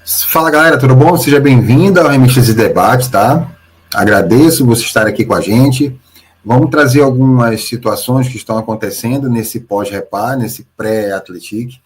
Fala galera, tudo bom? Seja bem-vindo ao Remixes de Debate, tá? Agradeço você estar aqui com a gente. Vamos trazer algumas situações que estão acontecendo nesse pós-repar, nesse pré-atletique.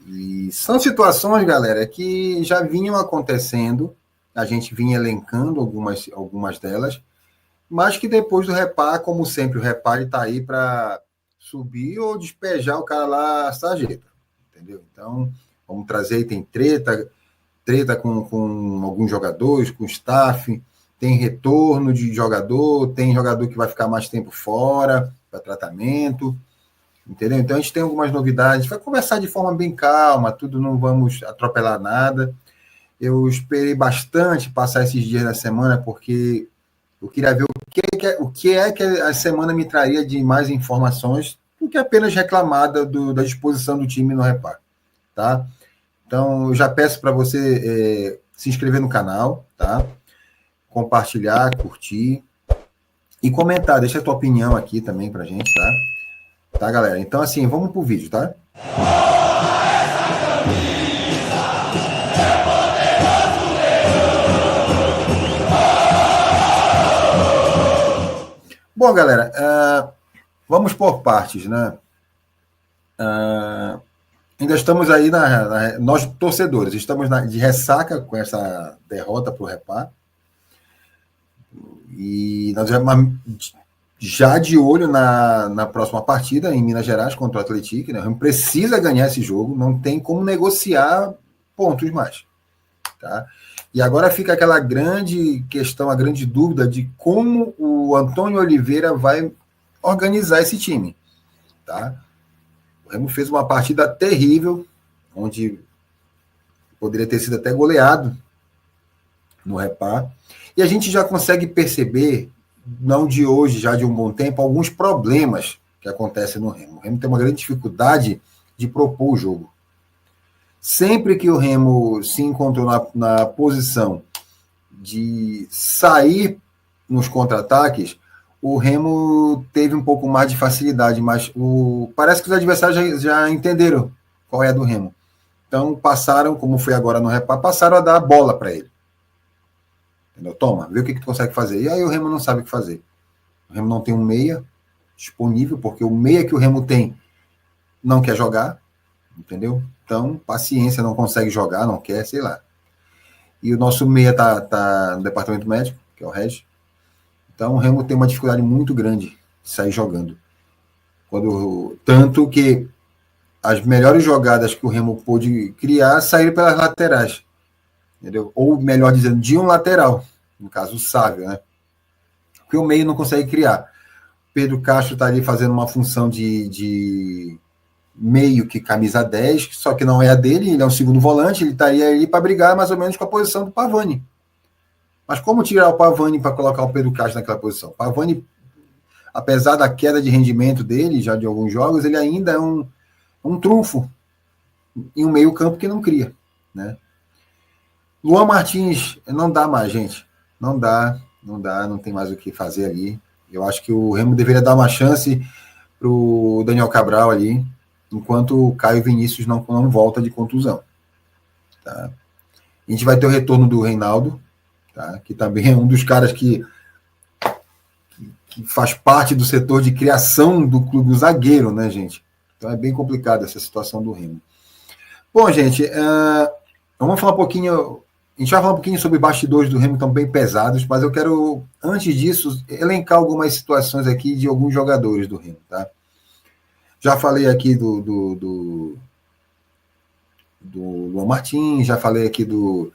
E são situações, galera, que já vinham acontecendo, a gente vinha elencando algumas delas, mas que depois do repar, como sempre, o repar está aí para subir ou despejar o cara lá a sarjeta, entendeu? Então, vamos trazer, tem treta com alguns jogadores, com o staff, tem retorno de jogador, tem jogador que vai ficar mais tempo fora para tratamento, entendeu? Então a gente tem algumas novidades, vai conversar de forma bem calma, tudo, não vamos atropelar nada. Eu esperei bastante passar esses dias da semana, porque eu queria ver o que é que a semana me traria de mais informações do que apenas reclamar da disposição do time no reparo, tá? Então, eu já peço para você se inscrever no canal, tá? Compartilhar, curtir e comentar. Deixa a tua opinião aqui também pra gente, tá? Tá, galera? Então, assim, vamos pro vídeo, tá? Bom, galera, vamos por partes, né? Ainda estamos aí, nós torcedores, estamos de ressaca com essa derrota para o repar. E nós já de olho na próxima partida em Minas Gerais contra o Atlético, né? A gente precisa ganhar esse jogo, não tem como negociar pontos mais. Tá? E agora fica aquela grande questão, a grande dúvida de como o Antônio Oliveira vai organizar esse time. Tá? O Remo fez uma partida terrível, onde poderia ter sido até goleado no repar. E a gente já consegue perceber, não de hoje, já de um bom tempo, alguns problemas que acontecem no Remo. O Remo tem uma grande dificuldade de propor o jogo. Sempre que o Remo se encontrou na posição de sair nos contra-ataques, o Remo teve um pouco mais de facilidade, mas parece que os adversários já entenderam qual é a do Remo. Então passaram, como foi agora no repar, passaram a dar a bola para ele. Entendeu? Toma, vê o que tu consegue fazer. E aí o Remo não sabe o que fazer. O Remo não tem um meia disponível, porque o meia que o Remo tem não quer jogar, entendeu? Então, paciência, não consegue jogar, não quer, sei lá. E o nosso meia tá no departamento médico, que é o Regis. Então o Remo tem uma dificuldade muito grande de sair jogando. Tanto que as melhores jogadas que o Remo pôde criar saíram pelas laterais. Entendeu? Ou, melhor dizendo, de um lateral. No caso, o Sávio, né? Porque o meio não consegue criar. Pedro Castro está ali fazendo uma função de meio que camisa 10, só que não é a dele, ele é um segundo volante, ele estaria ali para brigar mais ou menos com a posição do Pavani. Mas como tirar o Pavani para colocar o Pedro Castro naquela posição? Pavani, apesar da queda de rendimento dele, já de alguns jogos, ele ainda é um trunfo em um meio campo que não cria, né? Luan Martins, não dá mais, gente. Não dá, não tem mais o que fazer ali. Eu acho que o Remo deveria dar uma chance para o Daniel Cabral ali, enquanto o Caio Vinícius não volta de contusão. Tá? A gente vai ter o retorno do Reinaldo, tá? Que também é um dos caras que faz parte do setor de criação do clube, do zagueiro, né, gente? Então é bem complicada essa situação do Remo. Bom, gente, vamos falar um pouquinho. A gente vai falar um pouquinho sobre bastidores do Remo, que estão bem pesados, mas eu quero, antes disso, elencar algumas situações aqui de alguns jogadores do Remo, tá? Já falei aqui do Luan Martins, já falei aqui do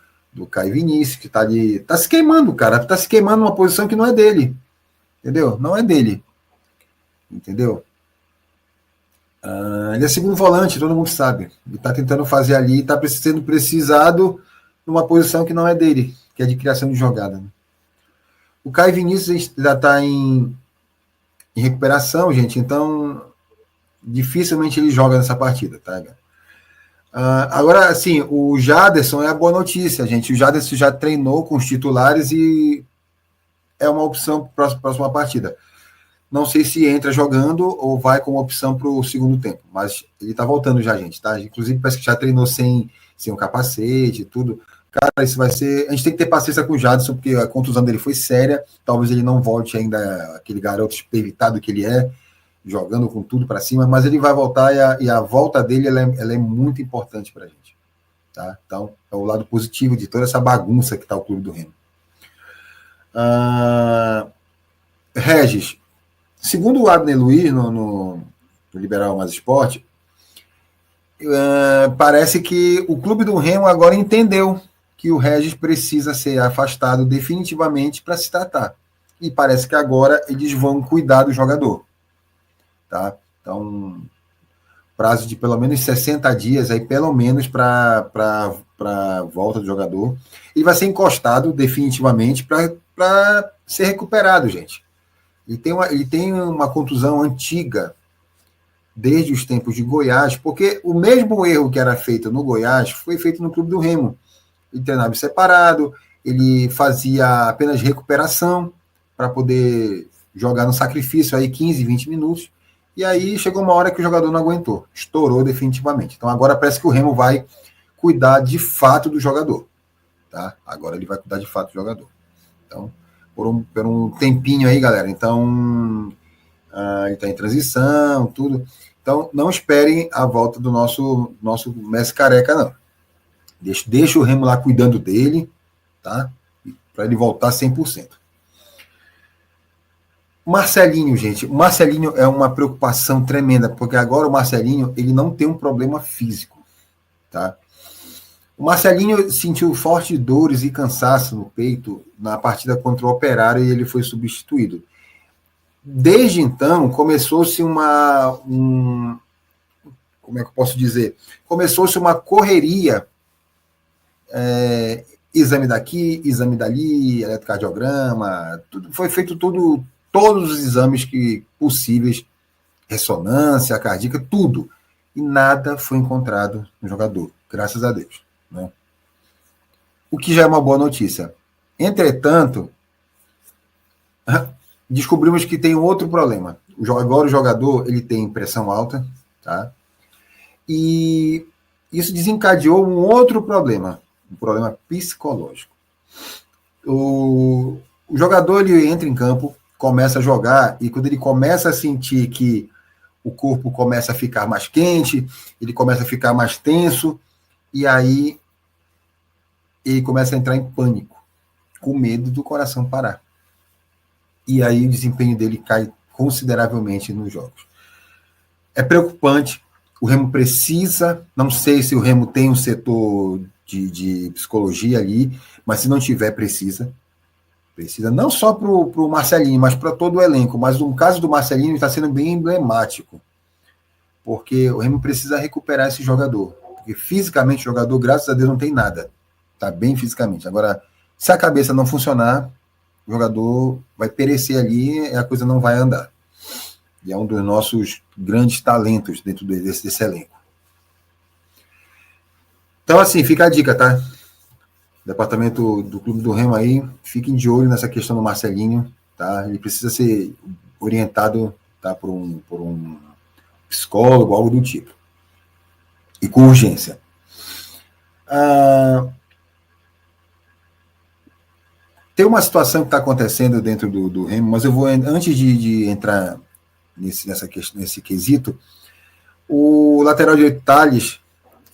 Caio Vinícius, que tá ali, tá se queimando, cara, tá se queimando numa posição que não é dele, entendeu? Não é dele, entendeu? Ele é segundo volante, todo mundo sabe, ele tá tentando fazer ali, tá sendo precisado numa posição que não é dele, que é de criação de jogada. Né? O Caio Vinícius já está em recuperação, gente, então dificilmente ele joga nessa partida, tá? Agora, assim, o Jaderson é a boa notícia, gente. O Jaderson já treinou com os titulares e é uma opção para a próxima partida. Não sei se entra jogando ou vai como opção para o segundo tempo, mas ele está voltando já, gente, tá? Inclusive, parece que já treinou sem sem um capacete, tudo. Cara, isso vai ser... A gente tem que ter paciência com o Jadson, porque a contusão dele foi séria, talvez ele não volte ainda aquele garoto evitado que ele é, jogando com tudo para cima, mas ele vai voltar e a volta dele ela é muito importante para a gente. Tá? Então, é o lado positivo de toda essa bagunça que está o Clube do Remo. Regis, segundo o Abner Luiz, no Liberal Mais Esporte, parece que o Clube do Remo agora entendeu que o Regis precisa ser afastado definitivamente para se tratar. E parece que agora eles vão cuidar do jogador. Tá? Então, prazo de pelo menos 60 dias, aí pelo menos para a volta do jogador. Ele vai ser encostado definitivamente para ser recuperado, gente. Ele tem uma contusão antiga, desde os tempos de Goiás, porque o mesmo erro que era feito no Goiás foi feito no Clube do Remo. Ele treinava separado, ele fazia apenas recuperação para poder jogar no sacrifício aí 15, 20 minutos. E aí chegou uma hora que o jogador não aguentou, estourou definitivamente. Então agora parece que o Remo vai cuidar de fato do jogador. Tá? Agora ele vai cuidar de fato do jogador. Então, por um tempinho aí, galera. Então, ele está em transição, tudo. Então, não esperem a volta do nosso Messi Careca, não. Deixa o Remo lá cuidando dele, tá? Para ele voltar 100%. Marcelinho, gente. O Marcelinho é uma preocupação tremenda, porque agora o Marcelinho ele não tem um problema físico, tá? O Marcelinho sentiu fortes dores e cansaço no peito na partida contra o Operário e ele foi substituído. Desde então, começou-se como é que eu posso dizer? Começou-se uma correria, exame daqui, exame dali, eletrocardiograma, foi feito todos os exames possíveis, ressonância cardíaca, tudo. E nada foi encontrado no jogador, graças a Deus. Né? O que já é uma boa notícia. Entretanto, descobrimos que tem outro problema. Agora o jogador ele tem pressão alta, tá? E isso desencadeou um outro problema, um problema psicológico. O jogador ele entra em campo, começa a jogar, e quando ele começa a sentir que o corpo começa a ficar mais quente, ele começa a ficar mais tenso, e aí ele começa a entrar em pânico, com medo do coração parar. E aí o desempenho dele cai consideravelmente nos jogos. É preocupante. O Remo precisa, não sei se o Remo tem um setor de psicologia ali, mas se não tiver, precisa não só para o Marcelinho, mas para todo o elenco. Mas no caso do Marcelinho está sendo bem emblemático, porque o Remo precisa recuperar esse jogador, porque fisicamente o jogador, graças a Deus, não tem nada, está bem fisicamente. Agora, se a cabeça não funcionar, o jogador vai perecer ali e a coisa não vai andar. E é um dos nossos grandes talentos dentro desse elenco. Então, assim, fica a dica, tá? Departamento do Clube do Remo aí, fiquem de olho nessa questão do Marcelinho, tá? Ele precisa ser orientado, tá, por um psicólogo, algo do tipo. E com urgência. Tem uma situação que está acontecendo dentro do Remo, mas eu vou, antes de entrar nesse quesito, o lateral direito Thales,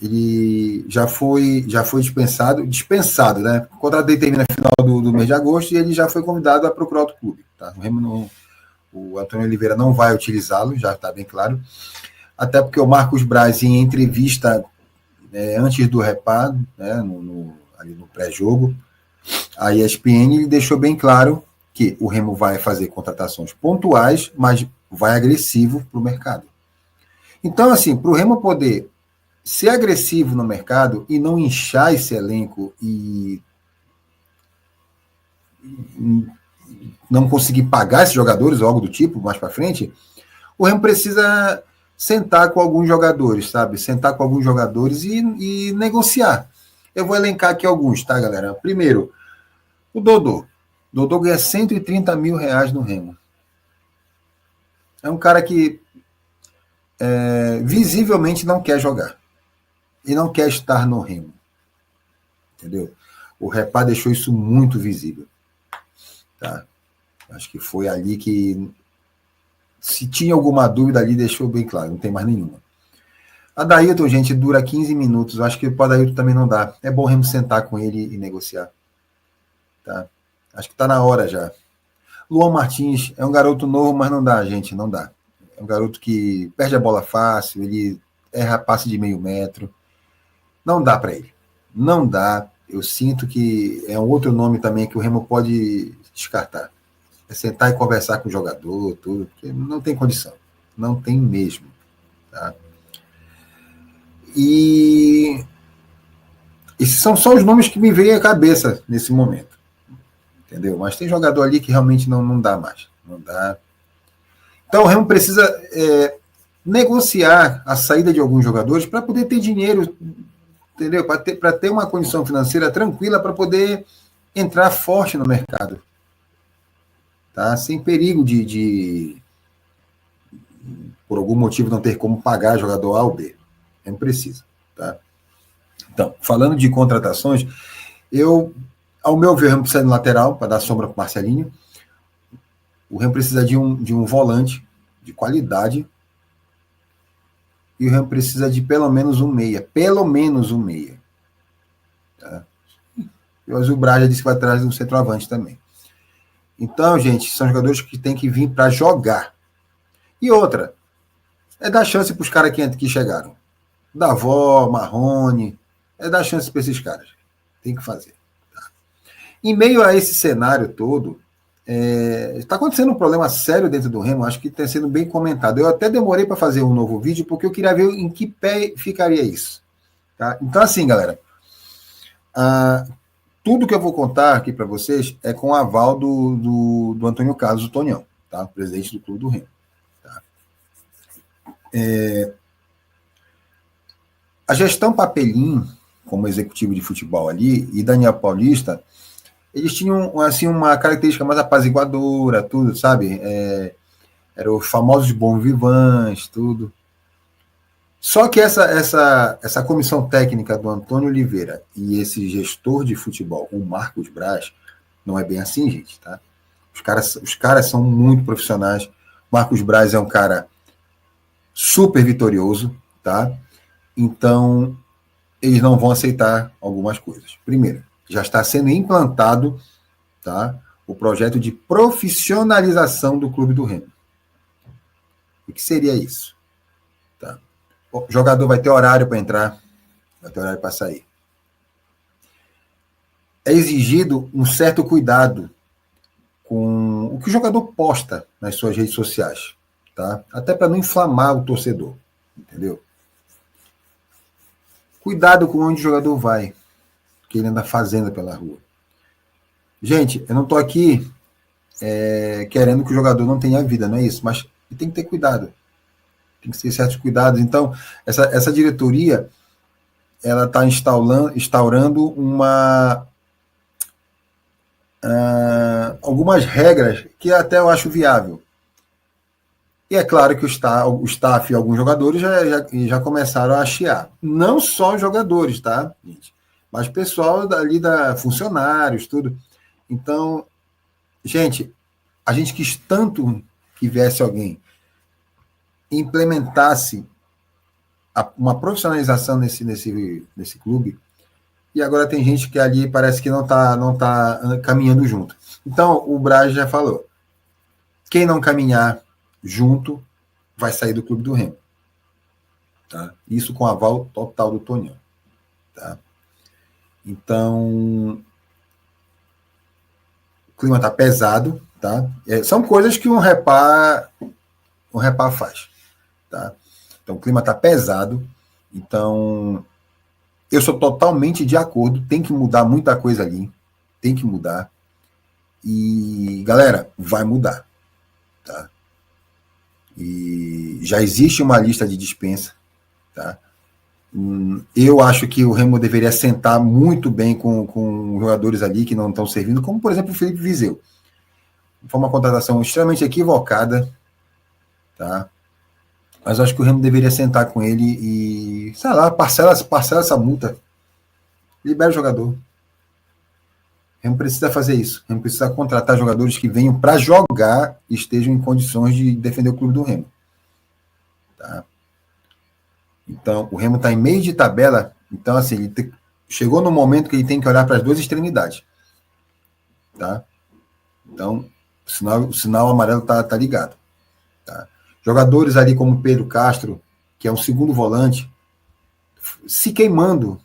ele já foi dispensado, né? O contrato dele termina no final do mês de agosto e ele já foi convidado a procurar outro clube. Tá? O Antônio Oliveira não vai utilizá-lo, já está bem claro. Até porque o Marcos Braz, em entrevista antes do Repá, né, ali no pré-jogo, a ESPN ele deixou bem claro que o Remo vai fazer contratações pontuais, mas vai agressivo para o mercado. Então, assim, para o Remo poder ser agressivo no mercado e não inchar esse elenco e não conseguir pagar esses jogadores ou algo do tipo mais para frente, o Remo precisa sentar com alguns jogadores, sabe? Sentar com alguns jogadores e negociar. Eu vou elencar aqui alguns, tá, galera? Primeiro, o Dodô. Dodô ganha 130 mil reais no Remo. É um cara que visivelmente não quer jogar. E não quer estar no Remo. entendeu? O Repá deixou isso muito visível, tá? Acho que foi ali que, se tinha alguma dúvida ali, deixou bem claro, não tem mais nenhuma. A Dailton, gente, dura 15 minutos. Acho que o Dailton também não dá. É bom o Remo sentar com ele e negociar. Tá? Acho que está na hora já. Luan Martins é um garoto novo, mas não dá, gente, não dá. É um garoto que perde a bola fácil, ele erra passe de meio metro. Não dá para ele. Não dá. Eu sinto que é um outro nome também que o Remo pode descartar. É sentar e conversar com o jogador, tudo, porque não tem condição. Não tem mesmo. Tá? E esses são só os nomes que me vêm à cabeça nesse momento. Entendeu? Mas tem jogador ali que realmente não dá mais. Não dá. Então o Remo precisa negociar a saída de alguns jogadores para poder ter dinheiro, entendeu? Para ter uma condição financeira tranquila para poder entrar forte no mercado. Tá? Sem perigo de por algum motivo não ter como pagar jogador A ou B. Não precisa. Tá? Então, falando de contratações, ao meu ver, o Remo precisa de lateral para dar sombra para o Marcelinho. O Remo precisa de um volante de qualidade. E o Remo precisa de pelo menos um meia. Pelo menos um meia. Tá? E o Azul Braga disse que vai atrás de um centroavante também. Então, gente, são jogadores que têm que vir para jogar. E outra, é dar chance para os caras que chegaram. Davó, Marrone, é dar chance para esses caras. Tem que fazer. Tá? Em meio a esse cenário todo, está acontecendo um problema sério dentro do Remo, acho que está sendo bem comentado. Eu até demorei para fazer um novo vídeo, porque eu queria ver em que pé ficaria isso. Tá? Então, assim, galera, tudo que eu vou contar aqui para vocês é com o aval do Antônio Carlos, o Tonhão, tá? Presidente do Clube do Remo. Tá? A gestão Papelim, como executivo de futebol ali, e Daniel Paulista, eles tinham assim, uma característica mais apaziguadora, tudo, sabe? Eram os famosos bons vivants, tudo. Só que essa comissão técnica do Antônio Oliveira e esse gestor de futebol, o Marcos Braz, não é bem assim, gente, tá? Os caras são muito profissionais. Marcos Braz é um cara super vitorioso, tá? Então, eles não vão aceitar algumas coisas. Primeiro, já está sendo implantado, tá, o projeto de profissionalização do Clube do Remo. O que seria isso? Tá? O jogador vai ter horário para entrar, vai ter horário para sair. É exigido um certo cuidado com o que o jogador posta nas suas redes sociais, tá? Até para não inflamar o torcedor, entendeu? Cuidado com onde o jogador vai, que ele anda fazendo pela rua. Gente, eu não estou aqui querendo que o jogador não tenha vida, não é isso, mas ele tem que ter cuidado. Tem que ter certos cuidados. Então, essa diretoria, ela está instaurando algumas regras que até eu acho viável. E é claro que o staff e alguns jogadores já começaram a chiar. Não só os jogadores, tá, gente? Mas pessoal ali funcionários, tudo. Então, gente, a gente quis tanto que viesse alguém implementasse uma profissionalização nesse clube, e agora tem gente que ali parece que não tá caminhando junto. Então, o Braz já falou, quem não caminhar junto vai sair do Clube do Remo. Tá? Isso com aval total do Tonhão. Tá? Então, o clima tá pesado, tá? São coisas que um repá faz. Tá? Então, o clima tá pesado. Então, eu sou totalmente de acordo. Tem que mudar muita coisa ali. Tem que mudar. E, galera, vai mudar. Tá? E já existe uma lista de dispensa. Tá? Eu acho que o Remo deveria sentar muito bem com jogadores ali que não estão servindo, como, por exemplo, o Felipe Viseu. Foi uma contratação extremamente equivocada. Tá? Mas eu acho que o Remo deveria sentar com ele e, sei lá, parcela essa multa. Libera o jogador. Remo precisa fazer isso. Remo precisa contratar jogadores que venham para jogar e estejam em condições de defender o clube do Remo. Tá? Então, o Remo está em meio de tabela. Então, assim, chegou no momento que ele tem que olhar para as duas extremidades. Tá? Então, o sinal amarelo tá ligado. Tá? Jogadores ali como Pedro Castro, que é um segundo volante, se queimando,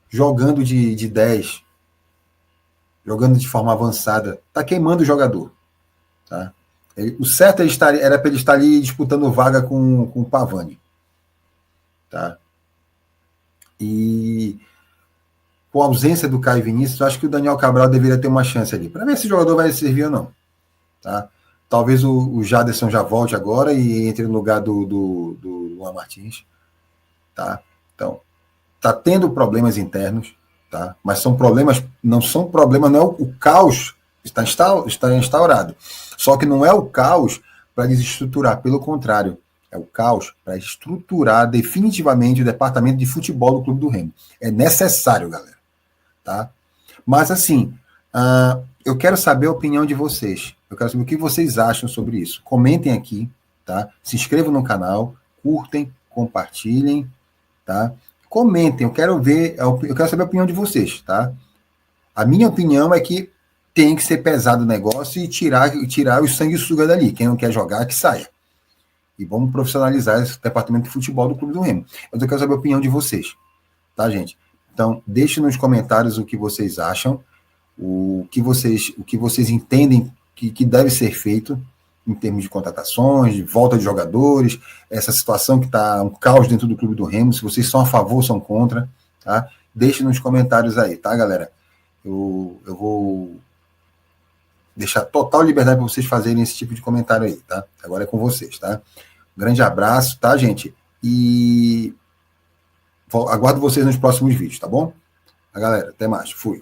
jogando de 10, jogando de forma avançada, tá queimando o jogador. Tá? O certo era para ele estar ali disputando vaga com o Pavani. Tá? E com a ausência do Caio Vinícius, eu acho que o Daniel Cabral deveria ter uma chance ali, para ver se o jogador vai servir ou não. Tá? Talvez o Jaderson já volte agora e entre no lugar do Luan Martins. Tá? Então, tá tendo problemas internos, tá? Mas são problemas, não é o caos está instaurado. Só que não é o caos para desestruturar, pelo contrário, é o caos para estruturar definitivamente o departamento de futebol do Clube do Remo. É necessário, galera. Tá? Mas assim, eu quero saber a opinião de vocês. Eu quero saber o que vocês acham sobre isso. Comentem aqui, tá? Se inscrevam no canal, curtem, compartilhem, tá? Comentem, eu quero saber a opinião de vocês, tá? A minha opinião é que tem que ser pesado o negócio e tirar os sanguessuga dali. Quem não quer jogar, que saia. E vamos profissionalizar esse departamento de futebol do Clube do Remo. Mas eu quero saber a opinião de vocês, tá, gente? Então, deixem nos comentários o que vocês acham, o que vocês entendem que deve ser feito em termos de contratações, de volta de jogadores, essa situação que está um caos dentro do Clube do Remo, se vocês são a favor ou são contra, tá? Deixem nos comentários aí, tá, galera? Eu vou deixar total liberdade para vocês fazerem esse tipo de comentário aí, tá? Agora é com vocês, tá? Um grande abraço, tá, gente? E aguardo vocês nos próximos vídeos, tá bom? Galera, até mais. Fui.